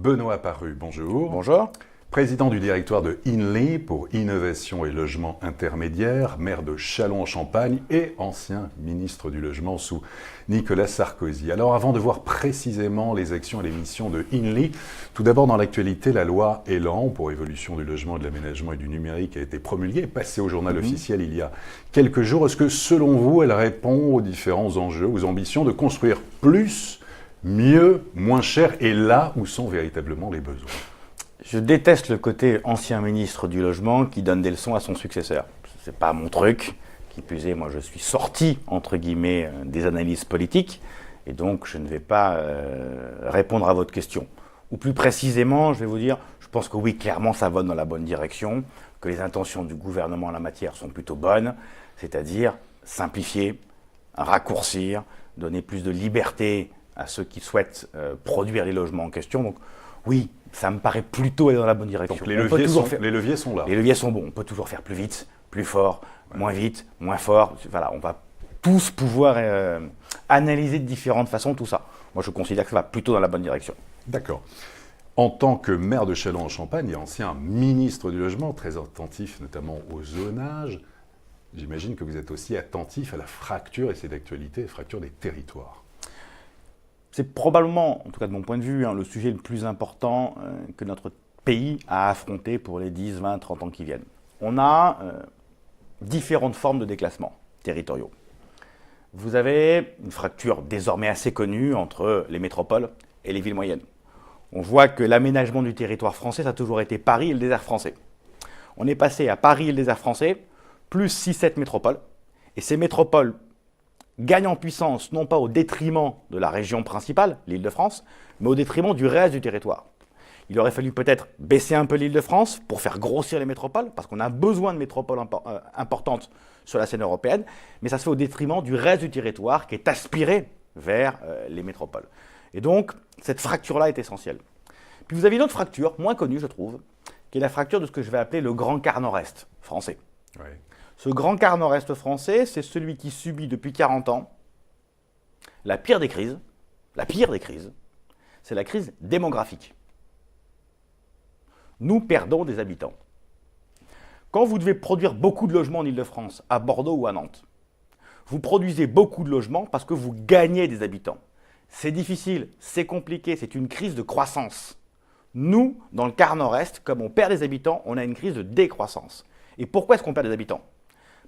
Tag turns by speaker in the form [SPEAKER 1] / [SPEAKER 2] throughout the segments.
[SPEAKER 1] Benoît Paru, bonjour.
[SPEAKER 2] Bonjour.
[SPEAKER 1] Président du directoire de INLI pour Innovation et Logement Intermédiaire, maire de Châlons-en-Champagne et ancien ministre du Logement sous Nicolas Sarkozy. Alors avant de voir précisément les actions et les missions de INLI, tout d'abord dans l'actualité, la loi Elan pour évolution du logement, de l'aménagement et du numérique a été promulguée et passée au journal officiel il y a quelques jours. Est-ce que selon vous, elle répond aux différents enjeux, aux ambitions de construire plus, mieux, moins cher et là où sont véritablement les besoins?
[SPEAKER 2] Je déteste le côté ancien ministre du Logement qui donne des leçons à son successeur. C'est pas mon truc. Qui plus est, moi je suis sorti, entre guillemets, des analyses politiques et donc je ne vais pas répondre à votre question. Ou plus précisément, je vais vous dire, je pense que oui, clairement ça va dans la bonne direction, que les intentions du gouvernement en la matière sont plutôt bonnes, c'est-à-dire simplifier, raccourcir, donner plus de liberté à ceux qui souhaitent produire les logements en question. Donc oui, ça me paraît plutôt aller dans la bonne direction.
[SPEAKER 1] Donc les leviers sont là.
[SPEAKER 2] Les leviers sont bons. On peut toujours faire plus vite, plus fort, moins vite, moins fort. Voilà, on va tous pouvoir analyser de différentes façons tout ça. Moi, je considère que ça va plutôt dans la bonne direction.
[SPEAKER 1] D'accord. En tant que maire de Châlons-en-Champagne et ancien ministre du Logement, très attentif notamment au zonage, j'imagine que vous êtes aussi attentif à la fracture, et c'est d'actualité, la fracture des territoires.
[SPEAKER 2] C'est probablement, en tout cas de mon point de vue, le sujet le plus important que notre pays a affronté pour les 10, 20, 30 ans qui viennent. On a différentes formes de déclassement territoriaux. Vous avez une fracture désormais assez connue entre les métropoles et les villes moyennes. On voit que l'aménagement du territoire français, ça a toujours été Paris et le désert français. On est passé à Paris et le désert français, plus 6-7 métropoles. Et ces métropoles gagne en puissance, non pas au détriment de la région principale, l'Île-de-France, mais au détriment du reste du territoire. Il aurait fallu peut-être baisser un peu l'Île-de-France pour faire grossir les métropoles, parce qu'on a besoin de métropoles importantes sur la scène européenne, mais ça se fait au détriment du reste du territoire qui est aspiré vers les métropoles. Et donc, cette fracture-là est essentielle. Puis vous avez une autre fracture, moins connue je trouve, qui est la fracture de ce que je vais appeler le Grand Quart Nord-Est français.
[SPEAKER 1] Ouais.
[SPEAKER 2] Ce Grand Quart Nord-Est français, c'est celui qui subit depuis 40 ans la pire des crises, c'est la crise démographique. Nous perdons des habitants. Quand vous devez produire beaucoup de logements en Île-de-France, à Bordeaux ou à Nantes, vous produisez beaucoup de logements parce que vous gagnez des habitants. C'est difficile, c'est compliqué, c'est une crise de croissance. Nous, dans le quart Nord-Est, comme on perd des habitants, on a une crise de décroissance. Et pourquoi est-ce qu'on perd des habitants ?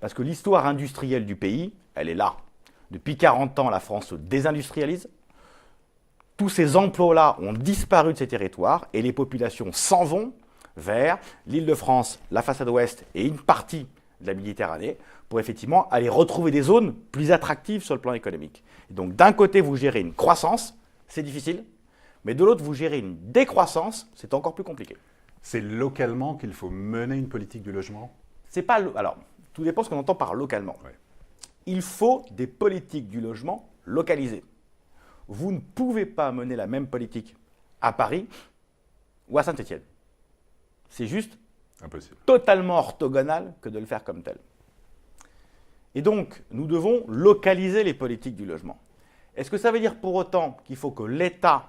[SPEAKER 2] Parce que l'histoire industrielle du pays, elle est là. Depuis 40 ans, la France se désindustrialise. Tous ces emplois-là ont disparu de ces territoires et les populations s'en vont vers l'Île-de-France, la façade ouest et une partie de la Méditerranée pour effectivement aller retrouver des zones plus attractives sur le plan économique. Et donc d'un côté, vous gérez une croissance, c'est difficile, mais de l'autre, vous gérez une décroissance, c'est encore plus compliqué.
[SPEAKER 1] C'est localement qu'il faut mener une politique du logement ?
[SPEAKER 2] C'est pas alors, tout dépend de ce qu'on entend par localement.
[SPEAKER 1] Ouais.
[SPEAKER 2] Il faut des politiques du logement localisées. Vous ne pouvez pas mener la même politique à Paris ou à Saint-Étienne. C'est juste
[SPEAKER 1] impossible,
[SPEAKER 2] totalement orthogonal que de le faire comme tel. Et donc, nous devons localiser les politiques du logement. Est-ce que ça veut dire pour autant qu'il faut que l'État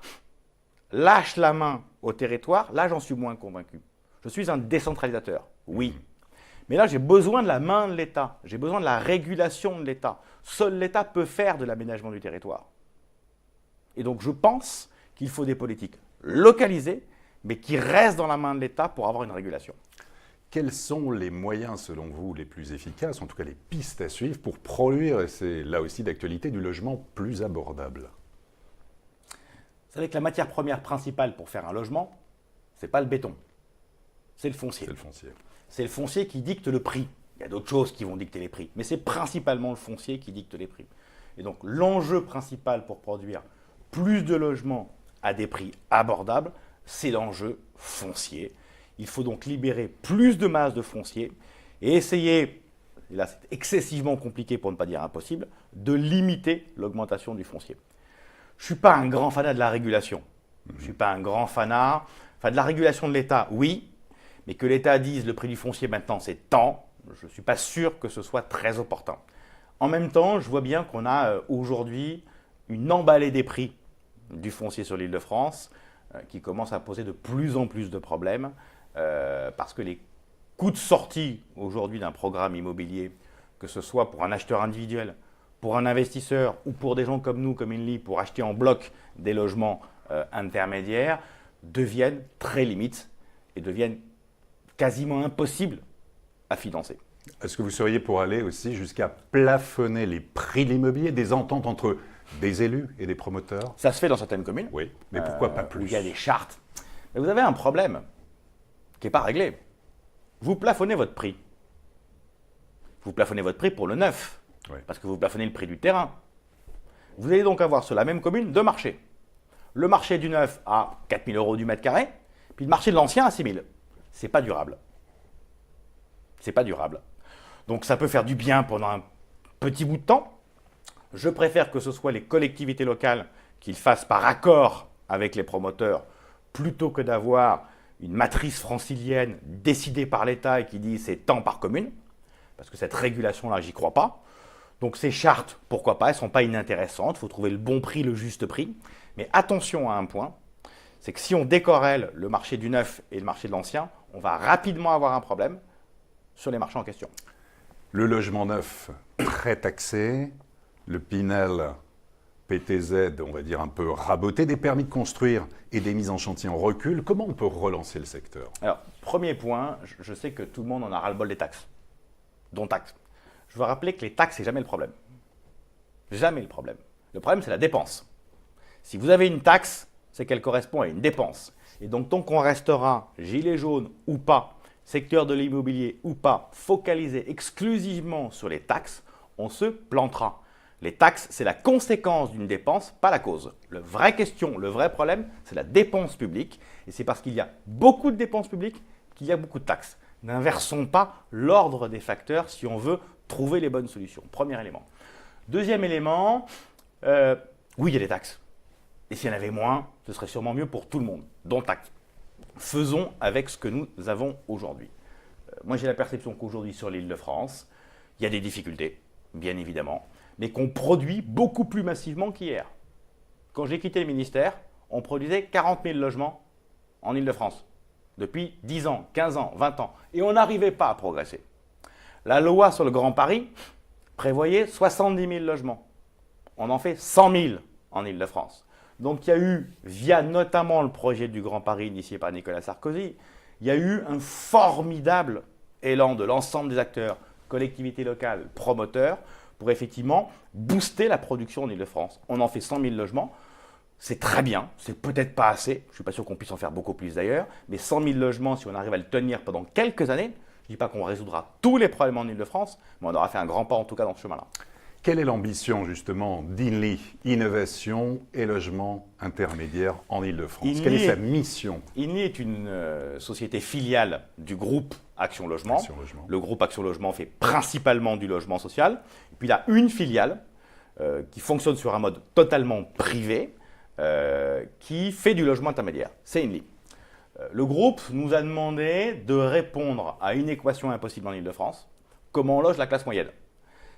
[SPEAKER 2] lâche la main au territoire ? Là, j'en suis moins convaincu. Je suis un décentralisateur, oui. Mais là, j'ai besoin de la main de l'État. J'ai besoin de la régulation de l'État. Seul l'État peut faire de l'aménagement du territoire. Et donc, je pense qu'il faut des politiques localisées, mais qui restent dans la main de l'État pour avoir une régulation.
[SPEAKER 1] Quels sont les moyens, selon vous, les plus efficaces, en tout cas les pistes à suivre, pour produire, et c'est là aussi d'actualité, du logement plus abordable ?
[SPEAKER 2] Vous savez que la matière première principale pour faire un logement, ce n'est pas le béton, c'est le foncier.
[SPEAKER 1] C'est le foncier.
[SPEAKER 2] C'est le foncier qui dicte le prix. Il y a d'autres choses qui vont dicter les prix, mais c'est principalement le foncier qui dicte les prix. Et donc l'enjeu principal pour produire plus de logements à des prix abordables, c'est l'enjeu foncier. Il faut donc libérer plus de masse de foncier et essayer, et là c'est excessivement compliqué pour ne pas dire impossible, de limiter l'augmentation du foncier. Je ne suis pas un grand fanat de la régulation. Je ne suis pas un grand fanat. Enfin, de la régulation de l'État, oui, mais que l'État dise le prix du foncier maintenant c'est tant, je ne suis pas sûr que ce soit très opportun. En même temps, je vois bien qu'on a aujourd'hui une emballée des prix du foncier sur l'Île-de-France qui commence à poser de plus en plus de problèmes parce que les coûts de sortie aujourd'hui d'un programme immobilier, que ce soit pour un acheteur individuel, pour un investisseur ou pour des gens comme nous, comme INLI, pour acheter en bloc des logements intermédiaires, deviennent très limites et deviennent quasiment impossibles à financer.
[SPEAKER 1] Est-ce que vous seriez pour aller aussi jusqu'à plafonner les prix de l'immobilier, des ententes entre des élus et des promoteurs?
[SPEAKER 2] Ça se fait dans certaines communes.
[SPEAKER 1] Oui, mais pourquoi pas plus?
[SPEAKER 2] Où il y a des chartes. Mais vous avez un problème qui n'est pas réglé. Vous plafonnez votre prix. Vous plafonnez votre prix pour le neuf, parce que vous plafonnez le prix du terrain. Vous allez donc avoir sur la même commune deux marchés. Le marché du neuf à 4 000 € du mètre carré, puis le marché de l'ancien à 6 000. C'est pas durable. C'est pas durable. Donc ça peut faire du bien pendant un petit bout de temps. Je préfère que ce soit les collectivités locales qui le fassent par accord avec les promoteurs, plutôt que d'avoir une matrice francilienne décidée par l'État et qui dit c'est tant par commune, parce que cette régulation-là, j'y crois pas. Donc ces chartes, pourquoi pas, elles ne sont pas inintéressantes, il faut trouver le bon prix, le juste prix. Mais attention à un point, c'est que si on décorrèle le marché du neuf et le marché de l'ancien, on va rapidement avoir un problème sur les marchés en question.
[SPEAKER 1] Le logement neuf, très taxé, le Pinel, PTZ, on va dire un peu raboté, des permis de construire et des mises en chantier en recul. Comment on peut relancer le secteur?
[SPEAKER 2] Alors, premier point, je sais que tout le monde en a ras-le-bol des taxes, dont taxes. Je veux rappeler que les taxes, c'est jamais le problème. Jamais le problème. Le problème, c'est la dépense. Si vous avez une taxe, c'est qu'elle correspond à une dépense. Et donc, tant qu'on restera gilet jaune ou pas, secteur de l'immobilier ou pas, focalisé exclusivement sur les taxes, on se plantera. Les taxes, c'est la conséquence d'une dépense, pas la cause. La vraie question, le vrai problème, c'est la dépense publique. Et c'est parce qu'il y a beaucoup de dépenses publiques qu'il y a beaucoup de taxes. N'inversons pas l'ordre des facteurs si on veut trouver les bonnes solutions. Premier élément. Deuxième élément, oui, il y a des taxes. Et s'il y en avait moins, ce serait sûrement mieux pour tout le monde, dont taxes. Faisons avec ce que nous avons aujourd'hui. Moi, j'ai la perception qu'aujourd'hui, sur l'Île-de-France, il y a des difficultés, bien évidemment, mais qu'on produit beaucoup plus massivement qu'hier. Quand j'ai quitté le ministère, on produisait 40 000 logements en Île-de-France, depuis 10 ans, 15 ans, 20 ans, et on n'arrivait pas à progresser. La loi sur le Grand Paris prévoyait 70 000 logements. On en fait 100 000 en Île-de-France. Donc il y a eu, via notamment le projet du Grand Paris initié par Nicolas Sarkozy, il y a eu un formidable élan de l'ensemble des acteurs, collectivités locales, promoteurs, pour effectivement booster la production en Île-de-France. On en fait 100 000 logements, c'est très bien, c'est peut-être pas assez, je ne suis pas sûr qu'on puisse en faire beaucoup plus d'ailleurs, mais 100 000 logements, si on arrive à le tenir pendant quelques années, je ne dis pas qu'on résoudra tous les problèmes en Île-de-France, mais on aura fait un grand pas en tout cas dans ce chemin-là.
[SPEAKER 1] Quelle est l'ambition justement d'INLI, Innovation et Logement Intermédiaire en Île-de-France? Quelle est sa mission?
[SPEAKER 2] INLI est une société filiale du groupe Action Logement. Le groupe Action Logement fait principalement du logement social. Et puis il a une filiale qui fonctionne sur un mode totalement privé, qui fait du logement intermédiaire. C'est INLI. Le groupe nous a demandé de répondre à une équation impossible en Île-de-France. Comment on loge la classe moyenne?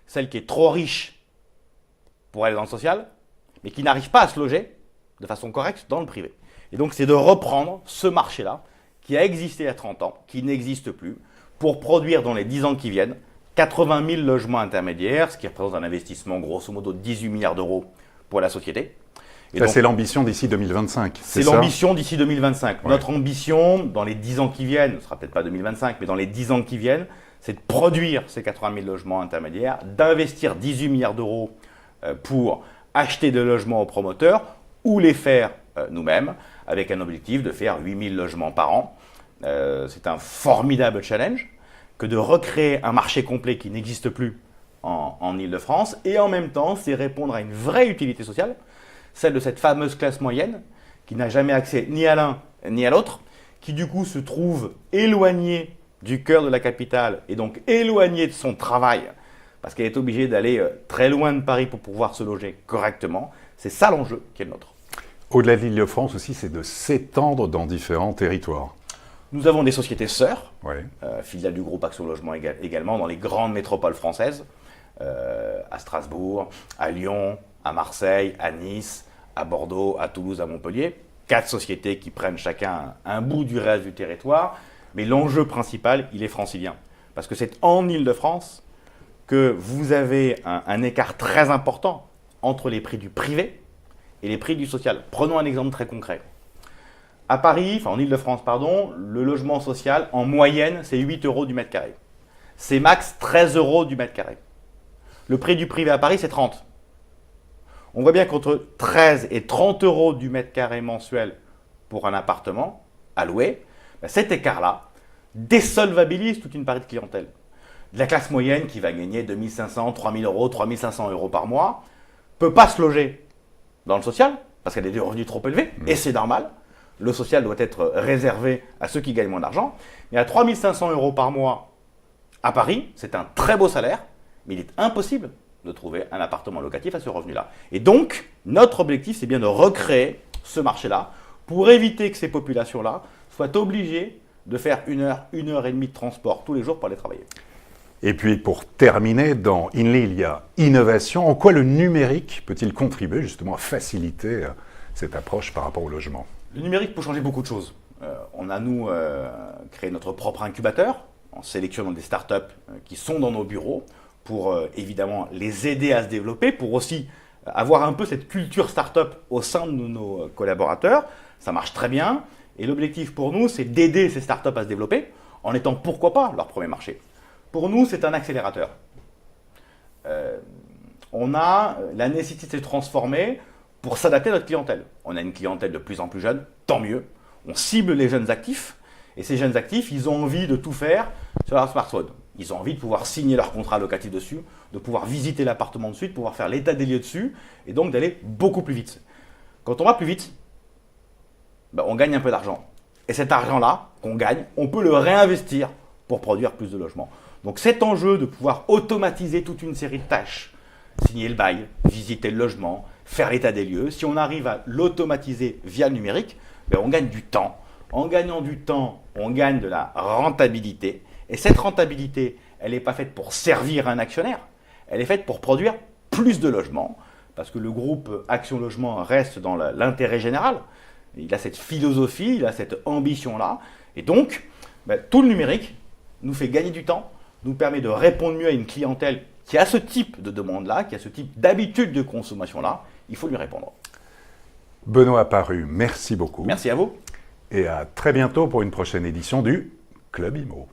[SPEAKER 2] Celle qui est trop riche pour aller dans le social, mais qui n'arrive pas à se loger de façon correcte dans le privé. Et donc, c'est de reprendre ce marché-là, qui a existé il y a 30 ans, qui n'existe plus, pour produire dans les 10 ans qui viennent 80 000 logements intermédiaires, ce qui représente un investissement grosso modo de 18 milliards d'euros pour la société.
[SPEAKER 1] C'est l'ambition d'ici 2025.
[SPEAKER 2] C'est l'ambition d'ici 2025. Ouais. Notre ambition, dans les 10 ans qui viennent, ce ne sera peut-être pas 2025, mais dans les 10 ans qui viennent, c'est de produire ces 80 000 logements intermédiaires, d'investir 18 milliards d'euros pour acheter des logements aux promoteurs ou les faire nous-mêmes, avec un objectif de faire 8 000 logements par an. C'est un formidable challenge que de recréer un marché complet qui n'existe plus en Île-de-France. Et en même temps, c'est répondre à une vraie utilité sociale, celle de cette fameuse classe moyenne qui n'a jamais accès ni à l'un ni à l'autre, qui du coup se trouve éloignée du cœur de la capitale et donc éloignée de son travail parce qu'elle est obligée d'aller très loin de Paris pour pouvoir se loger correctement. C'est ça l'enjeu qui est le nôtre.
[SPEAKER 1] Au-delà de l'Île-de-France aussi, c'est de s'étendre dans différents territoires.
[SPEAKER 2] Nous avons des sociétés sœurs,
[SPEAKER 1] ouais.
[SPEAKER 2] Filiales du groupe Action Logement également, dans les grandes métropoles françaises, à Strasbourg, à Lyon, à Marseille, à Nice, à Bordeaux, à Toulouse, à Montpellier. 4 sociétés qui prennent chacun un bout du reste du territoire. Mais l'enjeu principal, il est francilien. Parce que c'est en Île-de-France que vous avez un écart très important entre les prix du privé et les prix du social. Prenons un exemple très concret. À Paris, en Île-de-France, pardon, le logement social, en moyenne, c'est 8 euros du mètre carré. C'est max 13 euros du mètre carré. Le prix du privé à Paris, c'est 30. On voit bien qu'entre 13 et 30 euros du mètre carré mensuel pour un appartement à louer, cet écart-là désolvabilise toute une partie de clientèle. De la classe moyenne qui va gagner 2500, 3000 euros, 3500 euros par mois, ne peut pas se loger dans le social parce qu'elle a des revenus trop élevés, et c'est normal. Le social doit être réservé à ceux qui gagnent moins d'argent. Mais à 3500 euros par mois à Paris, c'est un très beau salaire, mais il est impossible de trouver un appartement locatif à ce revenu-là. Et donc, notre objectif, c'est bien de recréer ce marché-là pour éviter que ces populations-là soient obligées de faire 1 heure, 1 heure et demie de transport tous les jours pour aller travailler.
[SPEAKER 1] Et puis pour terminer, dans Inly, il y a innovation. En quoi le numérique peut-il contribuer justement à faciliter cette approche par rapport au logement?
[SPEAKER 2] Le numérique peut changer beaucoup de choses. On a, nous, créé notre propre incubateur en sélectionnant des startups qui sont dans nos bureaux pour évidemment les aider à se développer, pour aussi avoir un peu cette culture startup au sein de nos collaborateurs. Ça marche très bien. Et l'objectif pour nous, c'est d'aider ces startups à se développer en étant, pourquoi pas, leur premier marché. Pour nous, c'est un accélérateur. On a la nécessité de se transformer pour s'adapter à notre clientèle. On a une clientèle de plus en plus jeune, tant mieux. On cible les jeunes actifs. Et ces jeunes actifs, ils ont envie de tout faire sur leur smartphone. Ils ont envie de pouvoir signer leur contrat locatif dessus, de pouvoir visiter l'appartement dessus, de pouvoir faire l'état des lieux dessus, et donc d'aller beaucoup plus vite. Quand on va plus vite, on gagne un peu d'argent. Et cet argent-là qu'on gagne, on peut le réinvestir pour produire plus de logements. Donc cet enjeu de pouvoir automatiser toute une série de tâches, signer le bail, visiter le logement, faire l'état des lieux, si on arrive à l'automatiser via le numérique, on gagne du temps. En gagnant du temps, on gagne de la rentabilité. Et cette rentabilité, elle n'est pas faite pour servir un actionnaire, elle est faite pour produire plus de logements, parce que le groupe Action Logement reste dans l'intérêt général. Il a cette philosophie, il a cette ambition-là. Et donc, tout le numérique nous fait gagner du temps, nous permet de répondre mieux à une clientèle qui a ce type de demande-là, qui a ce type d'habitude de consommation-là. Il faut lui répondre.
[SPEAKER 1] Benoît Paru, merci beaucoup.
[SPEAKER 2] Merci à vous.
[SPEAKER 1] Et à très bientôt pour une prochaine édition du Club Imo.